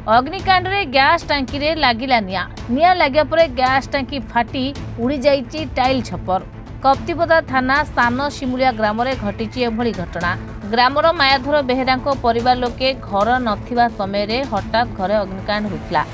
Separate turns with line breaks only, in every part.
अग्निकांड रे गैस टांकी रे लागिला निया लगे पर गैस टांकी फाटी उड़ी जाइछि टाइल छपर। कप्तिपदा थाना सान शिमुलिया ग्राम रे घटिछि एभली घटना। ग्रामर मायाधर बेहेरा परिवार लोके घर नथिबा समय रे हठात घरे अग्निकांड होइतला।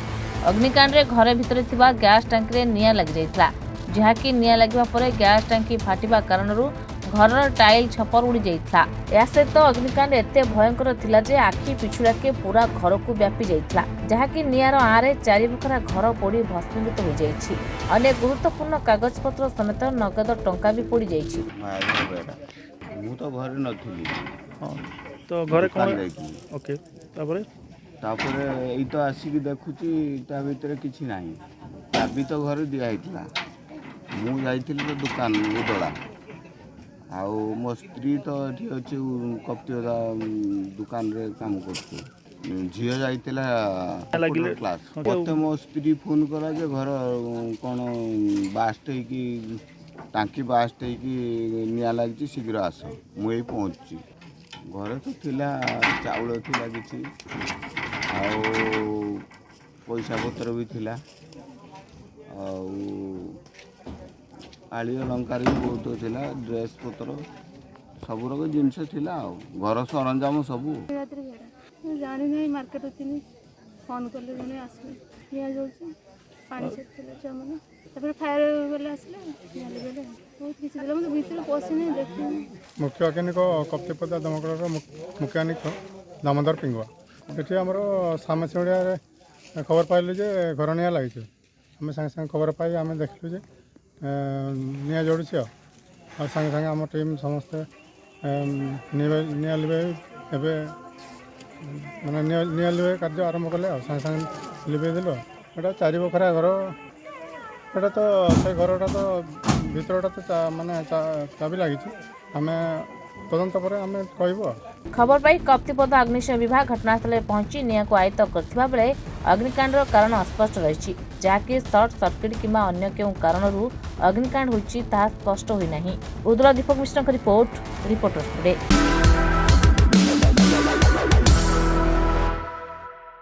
अग्निकांड रे घरे भितर थिबा गैस टांकी रे निया लागि जाइतला, जहाँकि निया लगिबा परे गैस टांकी फाटिबा कारणरू घर टाइल छपर उड़ी जाइतला। या सहित अग्निकांड एते भयंकर थिला जे आखि पिछुड़ाके पूरा घर को व्यापी जाइतला, जहाँकि नियार आरे चारि बखरा घर पोड़ी भस्मीभूत हो जाइछि। अनेक गुरुत्वपूर्ण कागजपत्र समेत नगद टंका भी पोड़ी जाइछि।
मु तो घर नथिली।
हाँ तो घरे कौन
जाइଥିଲି।
ओके तापरे
एई तो आसिक देखुची ता भितर किछि नाही। चाबी तो घर दिया हैतला। मु जाइଥିଲି तो दुकान उदला आउ मो स्त्री तो एठी अछि कप्तिदा दुकान रे काम करछु। झियो जाइतिला क्लास मते मो स्त्री फोन करा जे घर कोन बास्ट की टांकी बास्ट की निया लागछि शीघ्र आस। मु एई पहुंची घरे तो थिला चाउल थिला किछि आउ पैसा पत्र भी थिला आउ आलियो लंकार भी बहुत थिला, ड्रेस पत्र सब रक जिनस थिला आउ घर सरंजाम सबू
जानी नहीं मार्केट थी फोन कले जने आसले निया जोछ पानी से चले माने तब फायर वाले आसले निया लेले बहुत किसी दिला मतलब भीतर पसी नहीं देखि।
मुख्य मैकेनिक कप्तिपदा दमकल मैकेनिक दामोदर पिंगुआ एठी हमरो सामसिया रे खबर पाइलु जे घर निया लागि आम संगे संगे खबर पाई आम देखलु जे निया जोड़ुछ और संगे संगे आम टीम समस्ते निया लिबे एबे माने निया लिबे कार्य आरंभ कले संगे संगे लिबे दिलो। एटा चारि बखरा घर एटा तो से घरटा तो भितरटा तो माने चाबी लागि आम तदंत पर आम कहबो।
खबर पाई कप्तिपदा अग्निशम विभाग घटनास्थल पहुंची निया को आयत्त करथिबा बेले अग्निकांडर कारण अस्पष्ट रहिछि, जहाँकि सर्ट सर्किट किंबा अन्य केउ कारणरू अग्निकांड होइछि ताहा स्पष्ट होई नाही। उदर दीपक मिश्रक रिपोर्ट, रिपोर्टर टुडे।